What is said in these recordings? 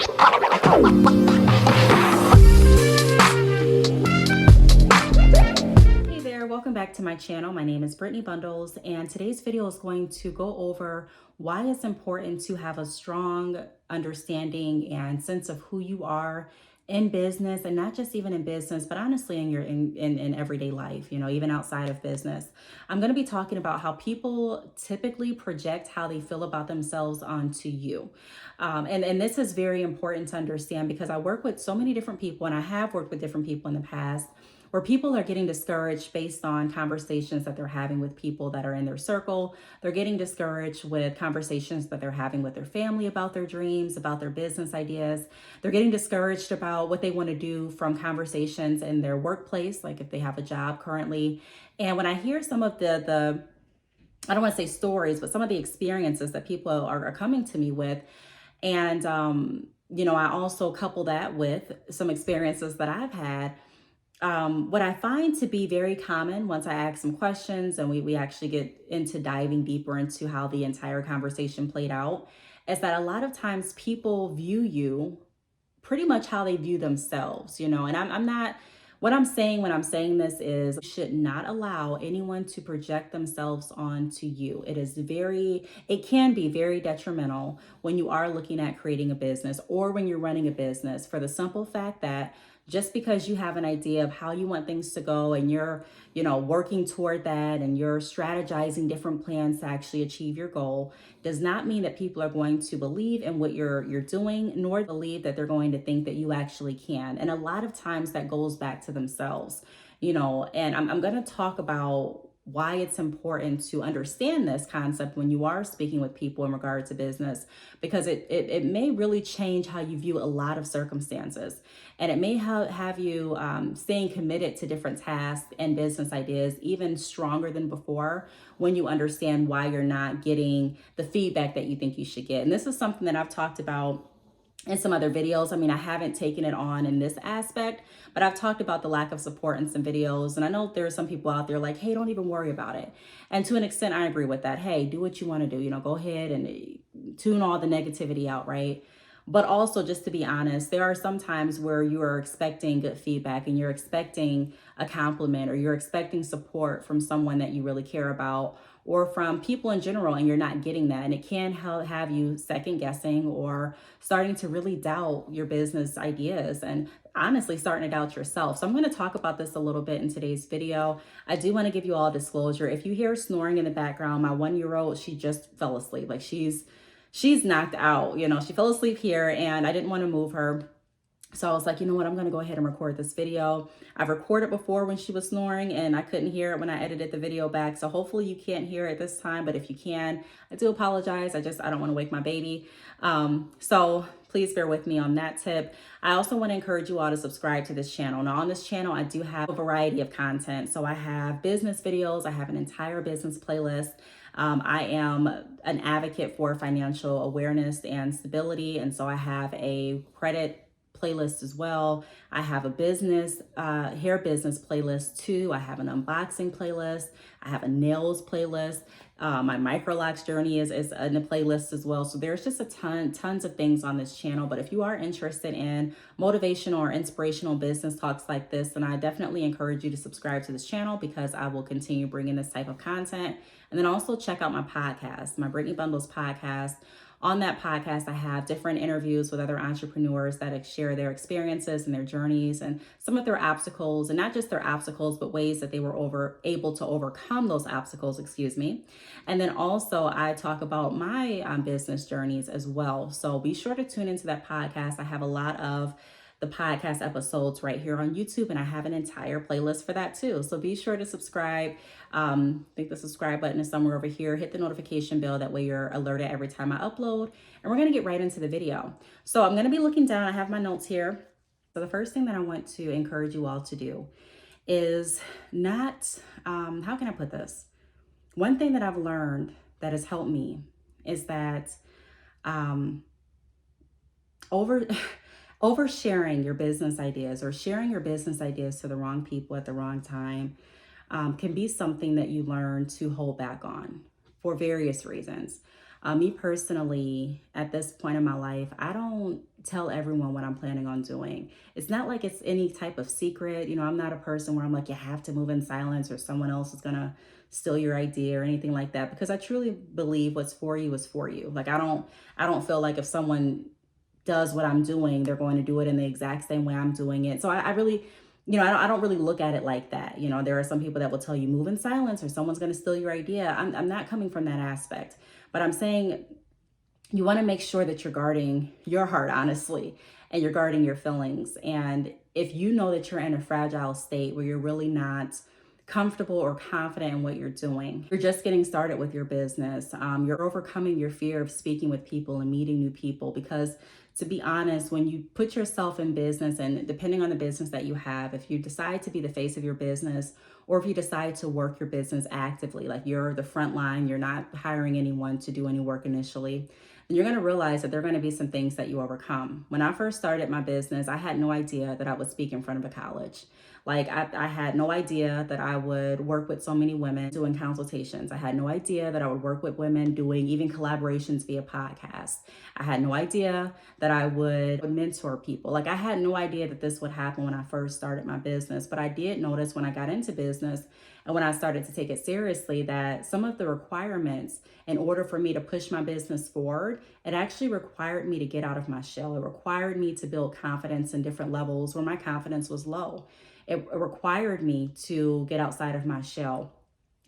Hey there, welcome back to my channel. My name is Brittney Bundles, and today's video is going to go over why it's important to have a strong understanding and sense of who you are in business, and not just even in business, but honestly in your in everyday life, even outside of business. I'm going to be talking about how people typically project how they feel about themselves onto you. And this is very important to understand because I work with so many different people, and I have worked with different people in the past where people are getting discouraged based on conversations that they're having with people that are in their circle. They're getting discouraged with conversations that they're having with their family about their dreams, about their business ideas. They're getting discouraged about what they want to do from conversations in their workplace, like if they have a job currently. And when I hear some of the I don't want to say stories, but some of the experiences that people are coming to me with, and I also couple that with some experiences that I've had. What I find to be very common once I ask some questions and we actually get into diving deeper into how the entire conversation played out is that a lot of times people view you pretty much how they view themselves, and I'm not, what I'm saying when I'm saying this is you should not allow anyone to project themselves onto you. It can be very detrimental when you are looking at creating a business or when you're running a business, for the simple fact that just because you have an idea of how you want things to go and you're, working toward that and you're strategizing different plans to actually achieve your goal does not mean that people are going to believe in what you're doing, nor believe that they're going to think that you actually can. And a lot of times that goes back to themselves, and I'm going to talk about why it's important to understand this concept when you are speaking with people in regard to business, because it may really change how you view a lot of circumstances. And it may have you staying committed to different tasks and business ideas even stronger than before when you understand why you're not getting the feedback that you think you should get. And this is something that I've talked about in some other videos. I mean, I haven't taken it on in this aspect, but I've talked about the lack of support in some videos. And I know there are some people out there like, hey, don't even worry about it. And to an extent, I agree with that. Hey, do what you want to do. Go ahead and tune all the negativity out, right? But also, just to be honest, there are some times where you are expecting good feedback and you're expecting a compliment or you're expecting support from someone that you really care about or from people in general, and you're not getting that. And it can have you second guessing or starting to really doubt your business ideas and honestly starting to doubt yourself. So I'm going to talk about this a little bit in today's video. I do want to give you all disclosure. If you hear snoring in the background, my 1-year-old, she just fell asleep. Like she's knocked out, she fell asleep here and I didn't want to move her. So I was like, you know what, I'm going to go ahead and record this video. I've recorded before when she was snoring and I couldn't hear it when I edited the video back. So hopefully you can't hear it this time, but if you can, I do apologize. I don't want to wake my baby. So please bear with me on that tip. I also want to encourage you all to subscribe to this channel. Now on this channel, I do have a variety of content. So I have business videos. I have an entire business playlist. I am an advocate for financial awareness and stability. And so I have a credit playlist as well. I have a hair business playlist too. I have an unboxing playlist. I have a nails playlist. My microlocks journey is in the playlist as well. So there's just tons of things on this channel. But if you are interested in motivational or inspirational business talks like this, then I definitely encourage you to subscribe to this channel because I will continue bringing this type of content. And then also check out my podcast, my Brittney Bundles podcast. On that podcast, I have different interviews with other entrepreneurs that share their experiences and their journeys and some of their obstacles, and not just their obstacles, but ways that they were able to overcome those obstacles, And then also I talk about my business journeys as well. So be sure to tune into that podcast. I have a lot of the podcast episodes right here on YouTube, and I have an entire playlist for that too. So be sure to subscribe. I think the subscribe button is somewhere over here. Hit the notification bell. That way you're alerted every time I upload. And we're going to get right into the video. So I'm going to be looking down. I have my notes here. So the first thing that I want to encourage you all to do is not, how can I put this? One thing that I've learned that has helped me is that oversharing your business ideas or sharing your business ideas to the wrong people at the wrong time can be something that you learn to hold back on for various reasons. Me personally, at this point in my life, I don't tell everyone what I'm planning on doing. It's not like it's any type of secret. I'm not a person where I'm like, you have to move in silence or someone else is going to steal your idea or anything like that, because I truly believe what's for you is for you. Like I don't feel like if someone does what I'm doing, they're going to do it in the exact same way I'm doing it. So I really, I don't really look at it like that. There are some people that will tell you move in silence or someone's going to steal your idea. I'm not coming from that aspect, but I'm saying you want to make sure that you're guarding your heart, honestly, and you're guarding your feelings. And if you know that you're in a fragile state where you're really not comfortable or confident in what you're doing, you're just getting started with your business, you're overcoming your fear of speaking with people and meeting new people, because to be honest, when you put yourself in business, and depending on the business that you have, if you decide to be the face of your business, or if you decide to work your business actively, like you're the front line, you're not hiring anyone to do any work initially, then you're going to realize that there are going to be some things that you overcome. When I first started my business, I had no idea that I would speak in front of a college. Like I had no idea that I would work with so many women doing consultations. I had no idea that I would work with women doing even collaborations via podcasts. I had no idea that I would mentor people. Like I had no idea that this would happen when I first started my business, but I did notice when I got into business and when I started to take it seriously that some of the requirements in order for me to push my business forward, it actually required me to get out of my shell. It required me to build confidence in different levels where my confidence was low. It required me to get outside of my shell.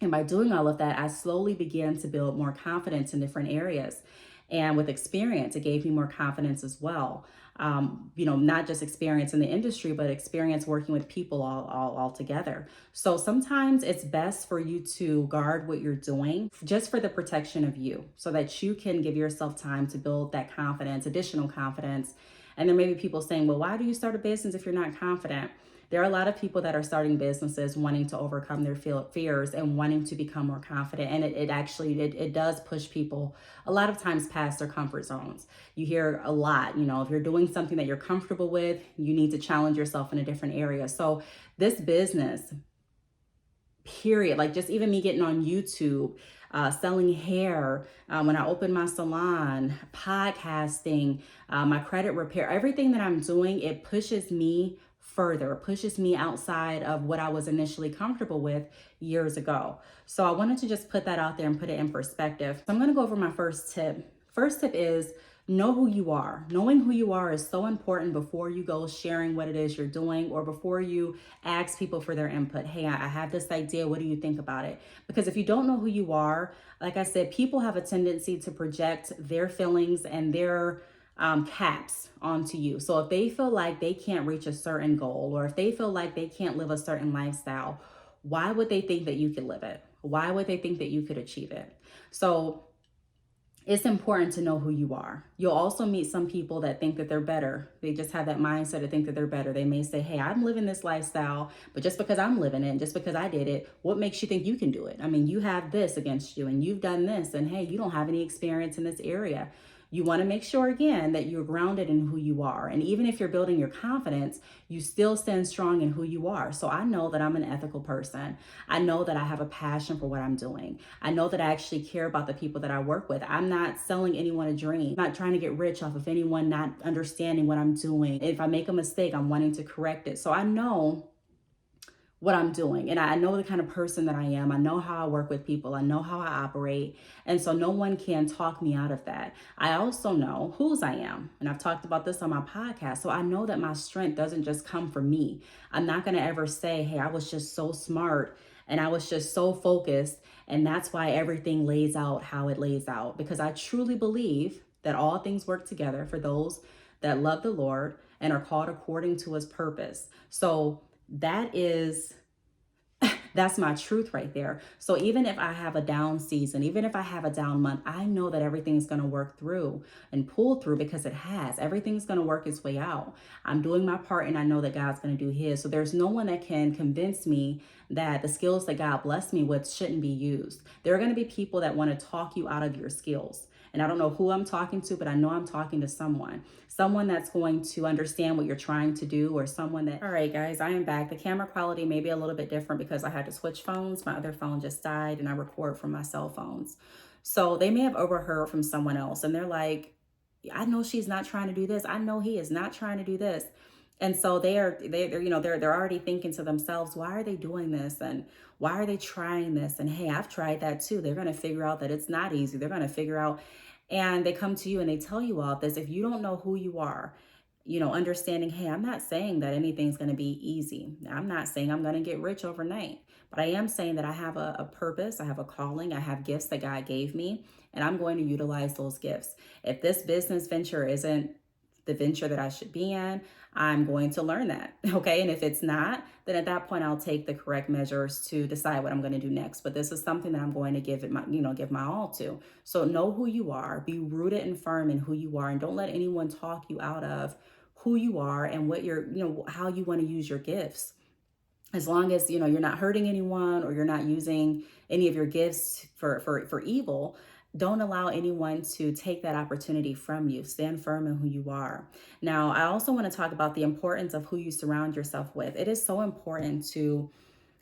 And by doing all of that, I slowly began to build more confidence in different areas. And with experience, it gave me more confidence as well. Not just experience in the industry, but experience working with people all together. So sometimes it's best for you to guard what you're doing just for the protection of you, so that you can give yourself time to build that confidence, additional confidence. And there may be people saying, well, why do you start a business if you're not confident? There are a lot of people that are starting businesses wanting to overcome their fears and wanting to become more confident. And it does push people a lot of times past their comfort zones. You hear a lot, if you're doing something that you're comfortable with, you need to challenge yourself in a different area. So this business, period, like just even me getting on YouTube, selling hair, when I opened my salon, podcasting, my credit repair, everything that I'm doing, it pushes me further, pushes me outside of what I was initially comfortable with years ago. So I wanted to just put that out there and put it in perspective. So I'm going to go over my first tip. First tip is know who you are. Knowing who you are is so important before you go sharing what it is you're doing, or before you ask people for their input. Hey, I have this idea. What do you think about it? Because if you don't know who you are, like I said, people have a tendency to project their feelings and their caps onto you. So if they feel like they can't reach a certain goal, or if they feel like they can't live a certain lifestyle, why would they think that you could live it? Why would they think that you could achieve it? So it's important to know who you are. You'll also meet some people that think that they're better. They just have that mindset to think that they're better. They may say, hey, I'm living this lifestyle, but just because I'm living it, just because I did it, what makes you think you can do it? I mean, you have this against you and you've done this, and hey, you don't have any experience in this area. You want to make sure, again, that you're grounded in who you are. And even if you're building your confidence, you still stand strong in who you are. So I know that I'm an ethical person. I know that I have a passion for what I'm doing. I know that I actually care about the people that I work with. I'm not selling anyone a dream. I'm not trying to get rich off of anyone not understanding what I'm doing. If I make a mistake, I'm wanting to correct it. So I know what I'm doing. And I know the kind of person that I am. I know how I work with people. I know how I operate. And so no one can talk me out of that. I also know whose I am. And I've talked about this on my podcast. So I know that my strength doesn't just come from me. I'm not going to ever say, hey, I was just so smart and I was just so focused, and that's why everything lays out how it lays out. Because I truly believe that all things work together for those that love the Lord and are called according to his purpose. So that's my truth right there. So even if I have a down season, even if I have a down month, I know that everything's going to work through and pull through, because it has. Everything's going to work its way out. I'm doing my part and I know that God's going to do his. So there's no one that can convince me that the skills that God blessed me with shouldn't be used. There are going to be people that want to talk you out of your skills. And I don't know who I'm talking to, but I know I'm talking to someone that's going to understand what you're trying to do, or someone that, all right, guys, I am back. The camera quality may be a little bit different because I had to switch phones. My other phone just died and I record from my cell phones. So they may have overheard from someone else and they're like, I know she's not trying to do this. I know he is not trying to do this. And so they're already thinking to themselves, why are they doing this? And why are they trying this? And hey, I've tried that too. They're going to figure out that it's not easy. They're going to figure out, and they come to you and they tell you all this. If you don't know who you are, understanding, hey, I'm not saying that anything's going to be easy. I'm not saying I'm going to get rich overnight, but I am saying that I have a purpose, I have a calling, I have gifts that God gave me, and I'm going to utilize those gifts. If this business venture isn't the venture that I should be in, I'm going to learn that. Okay. And if it's not, then at that point, I'll take the correct measures to decide what I'm going to do next. But this is something that I'm going to give my all to. So know who you are, be rooted and firm in who you are, and don't let anyone talk you out of who you are and what how you want to use your gifts. As long as you're not hurting anyone or you're not using any of your gifts for evil, don't allow anyone to take that opportunity from you. Stand firm in who you are. Now, I also want to talk about the importance of who you surround yourself with. It is so important to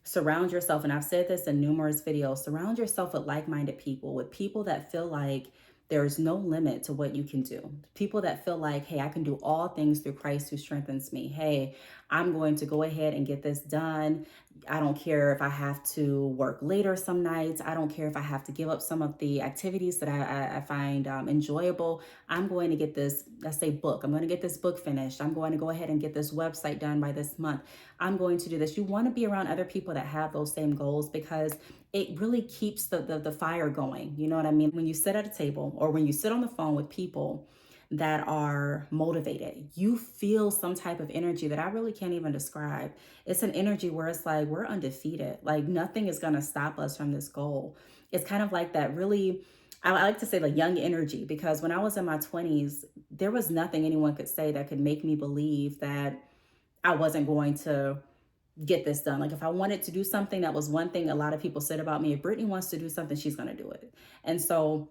surround yourself, and I've said this in numerous videos, surround yourself with like-minded people, with people that feel like there's no limit to what you can do. People that feel like, hey, I can do all things through Christ who strengthens me. Hey, I'm going to go ahead and get this done. I don't care if I have to work later some nights. I don't care if I have to give up some of the activities that I find enjoyable. I'm going to get this, let's say, book. I'm going to get this book finished. I'm going to go ahead and get this website done by this month. I'm going to do this. You want to be around other people that have those same goals, because it really keeps the fire going. You know what I mean? When you sit at a table or when you sit on the phone with people that are motivated, you feel some type of energy that I really can't even describe. It's an energy where it's like we're undefeated. Like nothing is going to stop us from this goal. It's kind of like that really, I like to say like young energy, because when I was in my 20s, there was nothing anyone could say that could make me believe that I wasn't going to get this done. Like if I wanted to do something, that was one thing a lot of people said about me. If Brittney wants to do something, she's going to do it. And so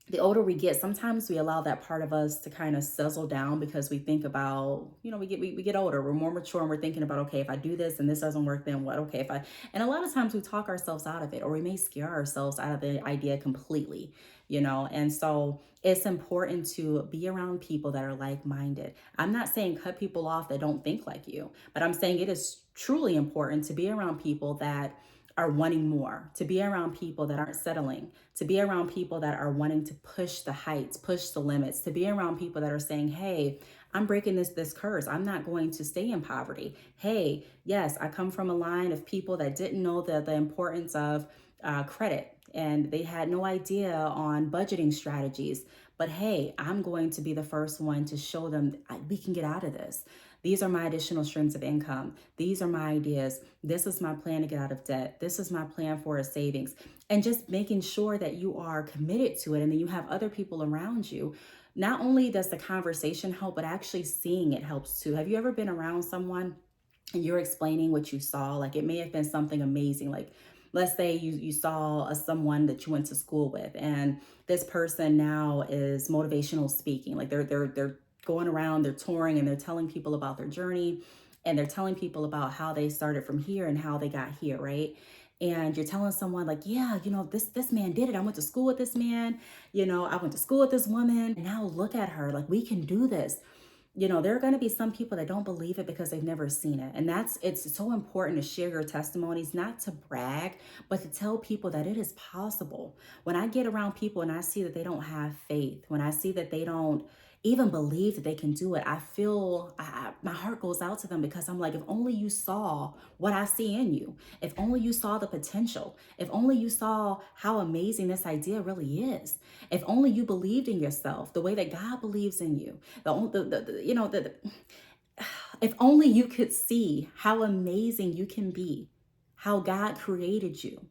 the older we get, sometimes we allow that part of us to kind of sizzle down, because we think about, we get older, we're more mature, and we're thinking about, okay, if I do this and this doesn't work, then what? Okay, and a lot of times we talk ourselves out of it, or we may scare ourselves out of the idea completely, and so it's important to be around people that are like-minded. I'm not saying cut people off that don't think like you, but I'm saying it is truly important to be around people that are wanting more, to be around people that aren't settling, to be around people that are wanting to push the heights, push the limits, to be around people that are saying, hey, I'm breaking this curse. I'm not going to stay in poverty. Hey, yes, I come from a line of people that didn't know the importance of credit, and they had no idea on budgeting strategies. But hey, I'm going to be the first one to show them we can get out of this. These are my additional streams of income. These are my ideas. This is my plan to get out of debt. This is my plan for a savings. And just making sure that you are committed to it, and then you have other people around you. Not only does the conversation help, but actually seeing it helps too. Have you ever been around someone and you're explaining what you saw? Like it may have been something amazing. Like let's say you saw someone that you went to school with, and this person now is motivational speaking. Like they're going around, they're touring, and they're telling people about their journey, and they're telling people about how they started from here and how they got here, right? And you're telling someone like, yeah, this man did it. I went to school with this man. I went to school with this woman. And now look at her. Like we can do this. There are going to be some people that don't believe it because they've never seen it. And it's so important to share your testimonies, not to brag, but to tell people that it is possible. When I get around people and I see that they don't have faith, when I see that they don't even believe that they can do it, I feel my heart goes out to them, because I'm like, if only you saw what I see in you, if only you saw the potential, if only you saw how amazing this idea really is, if only you believed in yourself the way that God believes in you, if only you could see how amazing you can be, how God created you,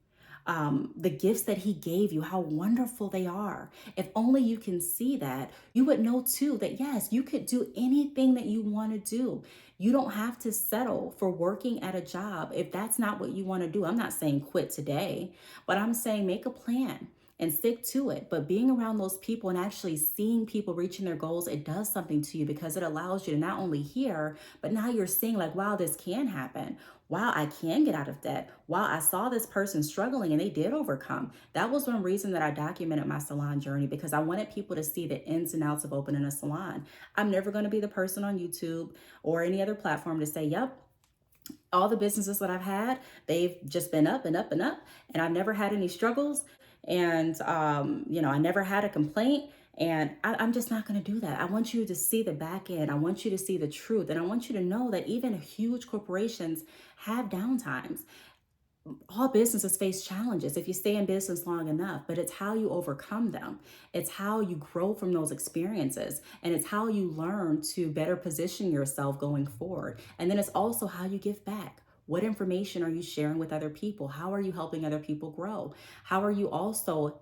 the gifts that He gave you, how wonderful they are. If only you can see that, you would know too that yes, you could do anything that you want to do. You don't have to settle for working at a job if that's not what you want to do. I'm not saying quit today, but I'm saying make a plan. and stick to it. But being around those people and actually seeing people reaching their goals, it does something to you because it allows you to not only hear, but now you're seeing like, wow, this can happen. Wow, I can get out of debt. Wow, I saw this person struggling and they did overcome. That was one reason that I documented my salon journey, because I wanted people to see the ins and outs of opening a salon. I'm never going to be the person on YouTube or any other platform to say, yep, all the businesses that I've had, they've just been up and up and up, and I've never had any struggles. And, I never had a complaint. And I'm just not going to do that. I want you to see the back end. I want you to see the truth. And I want you to know that even huge corporations have downtimes. All businesses face challenges if you stay in business long enough, but it's how you overcome them. It's how you grow from those experiences, and it's how you learn to better position yourself going forward. And then it's also how you give back. What information are you sharing with other people? How are you helping other people grow? How are you also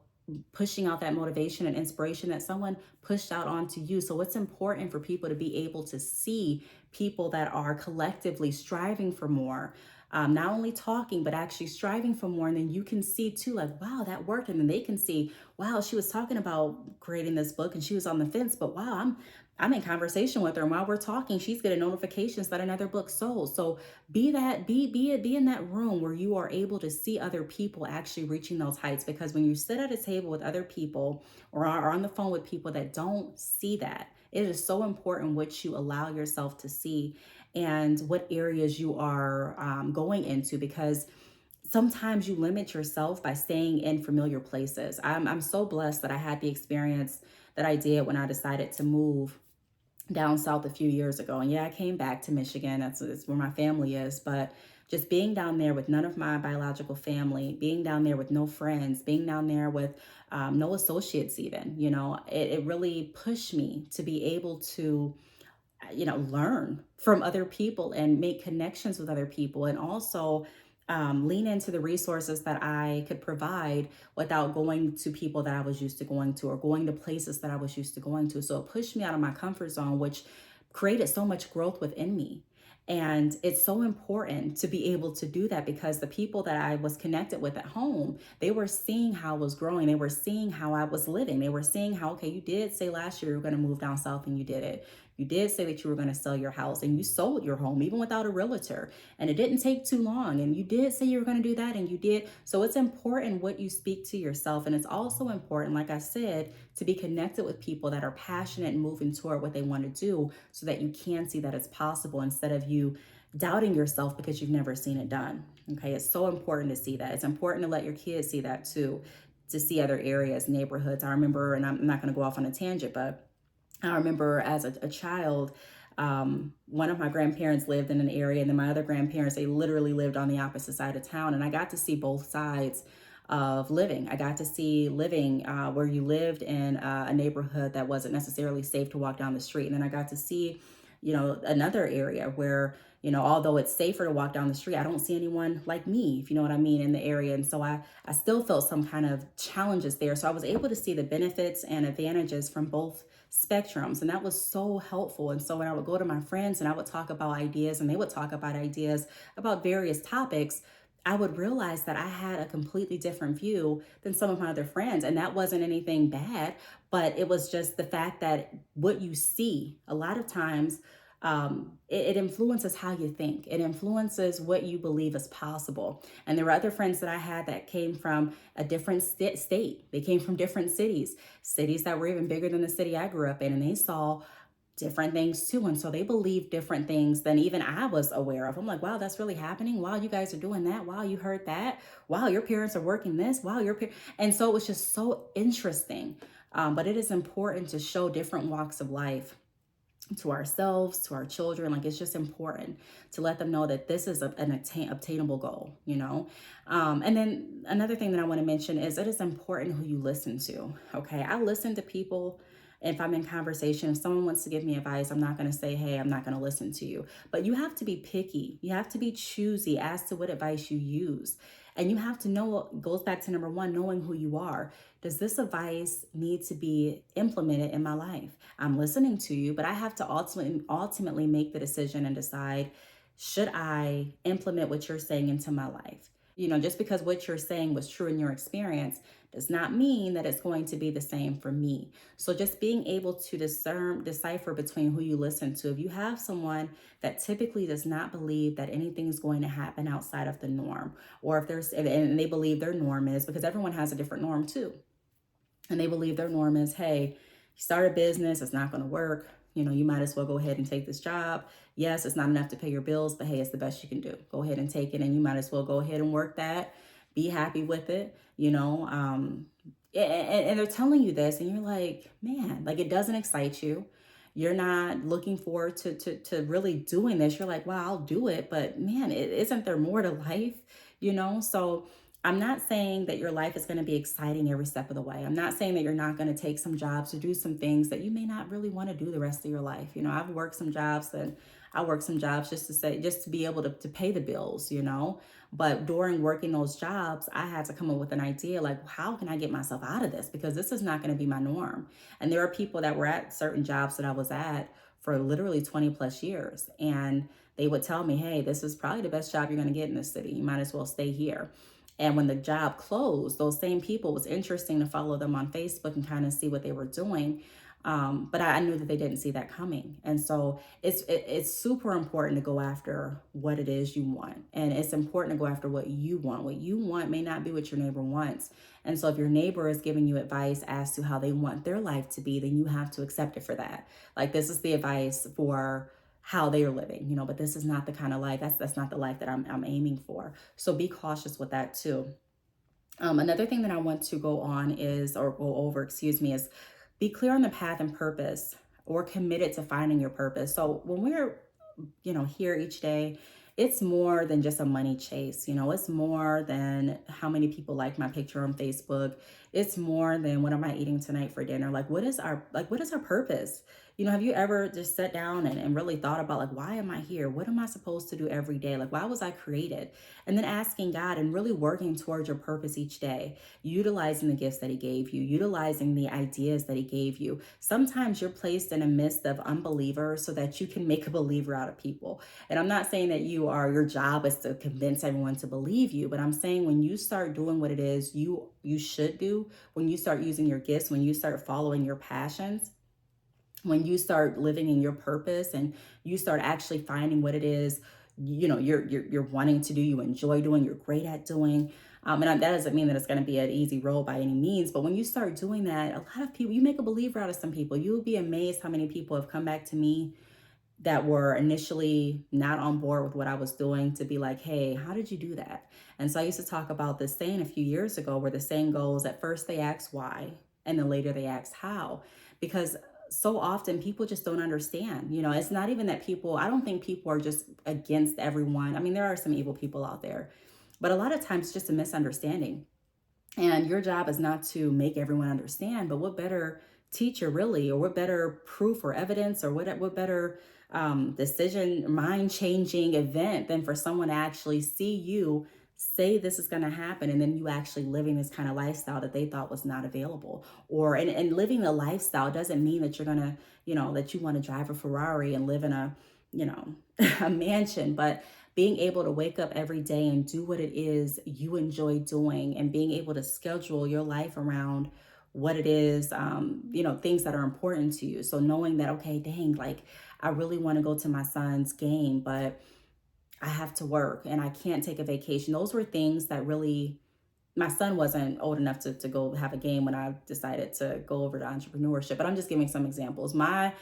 pushing out that motivation and inspiration that someone pushed out onto you? So it's important for people to be able to see people that are collectively striving for more, not only talking, but actually striving for more. And then you can see too, like, wow, that worked. And then they can see, wow, she was talking about creating this book and she was on the fence, but wow, I'm in conversation with her. And while we're talking, she's getting notifications that another book sold. So be in that room where you are able to see other people actually reaching those heights. Because when you sit at a table with other people or are on the phone with people that don't see that, it is so important what you allow yourself to see and what areas you are going into, because sometimes you limit yourself by staying in familiar places. I'm so blessed that I had the experience that I did when I decided to move down south a few years ago. And yeah, I came back to Michigan. That's where my family is. But just being down there with none of my biological family, being down there with no friends, being down there with no associates even, it really pushed me to be able to learn from other people and make connections with other people, and also lean into the resources that I could provide without going to people that I was used to going to or going to places that I was used to going to. So it pushed me out of my comfort zone, which created so much growth within me. And it's so important to be able to do that, because the people that I was connected with at home, they were seeing how I was growing. They were seeing how I was living. They were seeing how, okay, you did say last year you were going to move down south and you did it. You did say that you were going to sell your house and you sold your home even without a realtor. And it didn't take too long. And you did say you were going to do that and you did. So it's important what you speak to yourself. And it's also important, like I said, to be connected with people that are passionate and moving toward what they want to do, so that you can see that it's possible instead of you doubting yourself because you've never seen it done. Okay, it's so important to see that. It's important to let your kids see that too, to see other areas, neighborhoods. I remember, and I'm not going to go off on a tangent, but I remember as a child, one of my grandparents lived in an area, and then my other grandparents, they literally lived on the opposite side of town. And I got to see both sides of living. I got to see living where you lived in a neighborhood that wasn't necessarily safe to walk down the street. And then I got to see, another area where, although it's safer to walk down the street, I don't see anyone like me, if you know what I mean, in the area. And so I still felt some kind of challenges there. So I was able to see the benefits and advantages from both spectrums. And that was so helpful. And so when I would go to my friends and I would talk about ideas and they would talk about ideas about various topics, I would realize that I had a completely different view than some of my other friends. And that wasn't anything bad, but it was just the fact that what you see a lot of times, it influences how you think. It influences what you believe is possible. And there were other friends that I had that came from a different state. They came from different cities that were even bigger than the city I grew up in. And they saw different things too. And so they believe different things than even I was aware of. I'm like, wow, that's really happening. Wow, you guys are doing that. Wow, you heard that. Wow, your parents are working this. Wow, and so it was just so interesting. But it is important to show different walks of life to ourselves, to our children. Like, it's just important to let them know that this is an obtainable goal. And then another thing that I want to mention is it is important who you listen to. Okay. I listen to people. If I'm in conversation, if someone wants to give me advice, I'm not going to say, hey, I'm not going to listen to you. But you have to be picky. You have to be choosy as to what advice you use. And you have to know, it goes back to number one, knowing who you are. Does this advice need to be implemented in my life? I'm listening to you, but I have to ultimately make the decision and decide, should I implement what you're saying into my life? Just because what you're saying was true in your experience does not mean that it's going to be the same for me. So just being able to decipher between who you listen to. If you have someone that typically does not believe that anything's going to happen outside of the norm, or if there's, and they believe their norm is, because everyone has a different norm too, and they believe their norm is, hey, you start a business, it's not going to work. You might as well go ahead and take this job. Yes, it's not enough to pay your bills, but hey, it's the best you can do. Go ahead and take it, and you might as well go ahead and work that. Be happy with it, and they're telling you this, and you're like, man, like it doesn't excite you. You're not looking forward to really doing this. You're like, wow, I'll do it, but man, isn't there more to life? So I'm not saying that your life is going to be exciting every step of the way. I'm not saying that you're not going to take some jobs or do some things that you may not really want to do the rest of your life. I've worked some jobs, and I worked some jobs just to be able to pay the bills. But during working those jobs, I had to come up with an idea like, how can I get myself out of this? Because this is not going to be my norm. And there are people that were at certain jobs that I was at for literally 20 plus years. And they would tell me, hey, this is probably the best job you're going to get in this city. You might as well stay here. And when the job closed, those same people, it was interesting to follow them on Facebook and kind of see what they were doing. But I knew that they didn't see that coming. And so it's super important to go after what it is you want. And it's important to go after what you want. What you want may not be what your neighbor wants. And so if your neighbor is giving you advice as to how they want their life to be, then you have to accept it for that. Like, this is the advice for how they are living, but this is not the kind of life, that's not the life that I'm aiming for. So be cautious with that too. Another thing that I want to go on or go over, is be clear on the path and purpose, or committed to finding your purpose. So when we're, here each day, it's more than just a money chase. It's more than how many people like my picture on Facebook. It's more than what am I eating tonight for dinner? Like, what is our purpose? Have you ever just sat down and really thought about, like, why am I here? What am I supposed to do every day? Like, why was I created? And then asking God and really working towards your purpose each day, utilizing the gifts that He gave you, utilizing the ideas that He gave you. Sometimes you're placed in a midst of unbelievers so that you can make a believer out of people. And I'm not saying that your job is to convince everyone to believe you, but I'm saying when you start doing what it is you should do, when you start using your gifts, when you start following your passions, when you start living in your purpose, and you start actually finding what it is you're wanting to do, you enjoy doing, you're great at doing. That doesn't mean that it's going to be an easy road by any means, but when you start doing that, a lot of people, you make a believer out of some people. You'll be amazed how many people have come back to me that were initially not on board with what I was doing, to be like, hey, how did you do that? And so I used to talk about this saying a few years ago, where the saying goes, at first they ask why, and then later they ask how. Because so often people just don't understand. It's not even that I don't think people are just against everyone. I mean, there are some evil people out there, but a lot of times it's just a misunderstanding. And your job is not to make everyone understand, but what better teacher, really, or what better proof or evidence, or what better decision, mind changing event than for someone to actually see you say this is going to happen, and then you actually living this kind of lifestyle that they thought was not available. And living the lifestyle doesn't mean that you're going to, that you want to drive a Ferrari and live in a, a mansion, but being able to wake up every day and do what it is you enjoy doing, and being able to schedule your life around what it is, things that are important to you. So knowing that, okay, dang, like, I really want to go to my son's game, but I have to work and I can't take a vacation. Those were things that really, my son wasn't old enough to go have a game when I decided to go over to entrepreneurship, but I'm just giving some examples. My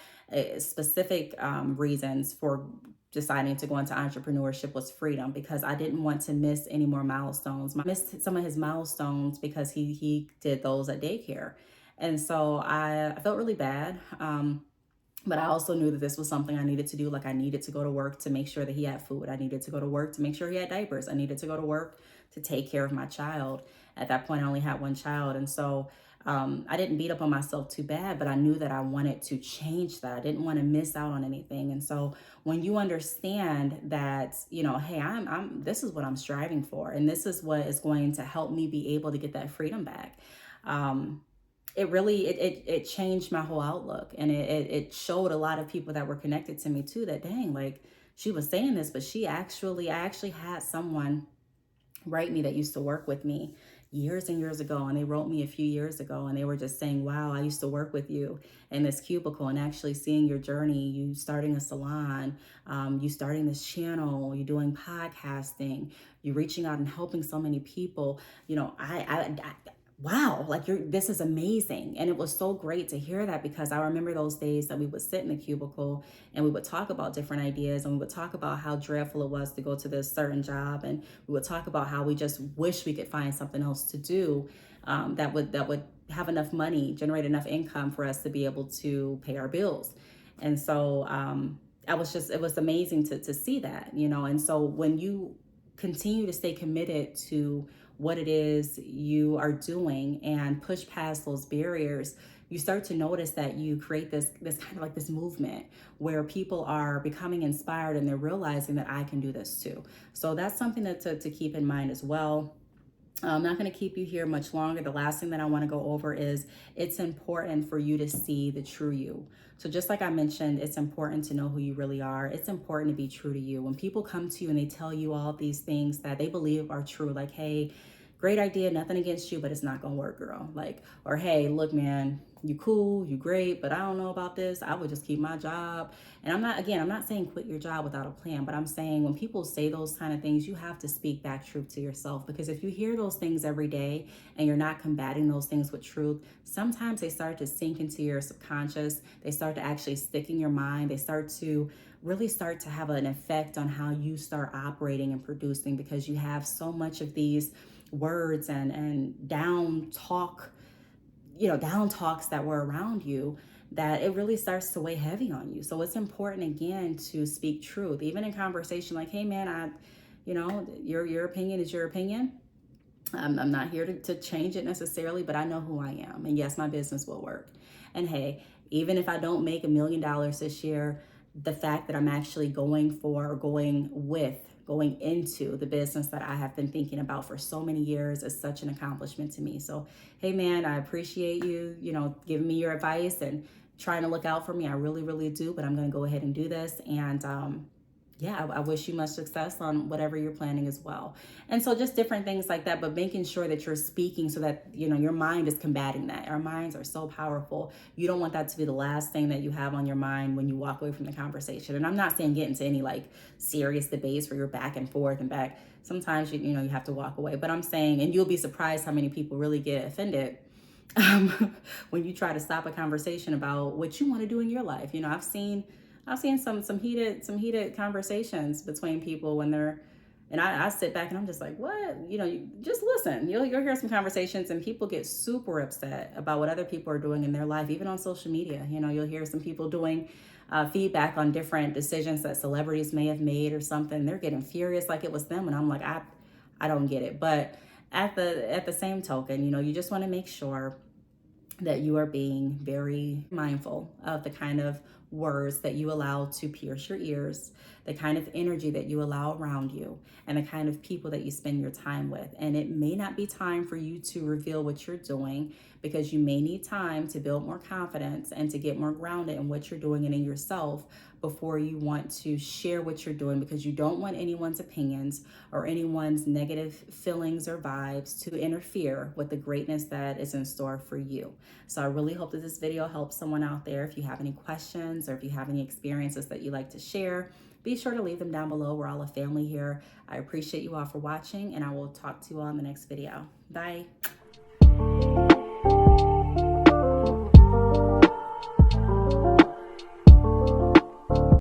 specific reasons for deciding to go into entrepreneurship was freedom, because I didn't want to miss any more milestones. I missed some of his milestones because he did those at daycare. And so I felt really bad. But I also knew that this was something I needed to do. Like, I needed to go to work to make sure that he had food. I needed to go to work to make sure he had diapers. I needed to go to work to take care of my child. At that point, I only had one child. And so I didn't beat up on myself too bad, but I knew that I wanted to change that. I didn't want to miss out on anything. And so when you understand that, hey, this is what I'm striving for, and this is what is going to help me be able to get that freedom back. It really, it changed my whole outlook, and it showed a lot of people that were connected to me too, that dang, like, she was saying this, but I actually had someone write me that used to work with me years and years ago, and they wrote me a few years ago, and they were just saying, wow, I used to work with you in this cubicle, and actually seeing your journey, you starting a salon, you starting this channel, you doing podcasting, you reaching out and helping so many people. You know, wow, like this is amazing. And it was so great to hear that, because I remember those days that we would sit in the cubicle and we would talk about different ideas, and we would talk about how dreadful it was to go to this certain job, and we would talk about how we just wish we could find something else to do, that would have enough money, generate enough income for us to be able to pay our bills. And so it was amazing to see that, you know. And so when you continue to stay committed to what it is you are doing and push past those barriers, you start to notice that you create this kind of like this movement where people are becoming inspired, and they're realizing that I can do this too. So that's something to keep in mind as well. I'm not going to keep you here much longer. The last thing that I want to go over is it's important for you to see the true you. So just like I mentioned, it's important to know who you really are. It's important to be true to you. When people come to you and they tell you all these things that they believe are true, like, hey, great idea, nothing against you, but it's not going to work, girl. Like, or hey, look, man, you cool, you great, but I don't know about this. I would just keep my job. And I'm not saying quit your job without a plan, but I'm saying when people say those kind of things, you have to speak back truth to yourself, because if you hear those things every day and you're not combating those things with truth, sometimes they start to sink into your subconscious. They start to actually stick in your mind. They start to have an effect on how you start operating and producing, because you have so much of these words and down talks that were around you, that it really starts to weigh heavy on you. So it's important, again, to speak truth, even in conversation, like, hey man, your opinion is your opinion. I'm not here to change it necessarily, but I know who I am. And yes, my business will work. And hey, even if I don't make $1 million this year, the fact that I'm actually going into the business that I have been thinking about for so many years is such an accomplishment to me. So, hey man, I appreciate you, giving me your advice and trying to look out for me. I really, really do, but I'm going to go ahead and do this. And, I wish you much success on whatever you're planning as well. And so just different things like that, but making sure that you're speaking so that, your mind is combating that. Our minds are so powerful. You don't want that to be the last thing that you have on your mind when you walk away from the conversation. And I'm not saying get into any like serious debates where you're back and forth and back. Sometimes, you have to walk away. But I'm saying, and you'll be surprised how many people really get offended when you try to stop a conversation about what you want to do in your life. I've seen some heated conversations between people when and I sit back and I'm just like, what? You just listen. You'll hear some conversations and people get super upset about what other people are doing in their life, even on social media. You'll hear some people doing feedback on different decisions that celebrities may have made or something. They're getting furious like it was them, and I'm like, I don't get it. But at the same token, you just want to make sure that you are being very mindful of the kind of words that you allow to pierce your ears, the kind of energy that you allow around you, and the kind of people that you spend your time with. And it may not be time for you to reveal what you're doing, because you may need time to build more confidence and to get more grounded in what you're doing and in yourself before you want to share what you're doing, because you don't want anyone's opinions or anyone's negative feelings or vibes to interfere with the greatness that is in store for you. So I really hope that this video helps someone out there. If you have any questions or if you have any experiences that you'd like to share, be sure to leave them down below. We're all a family here. I appreciate you all for watching, and I will talk to you all in the next video. Bye.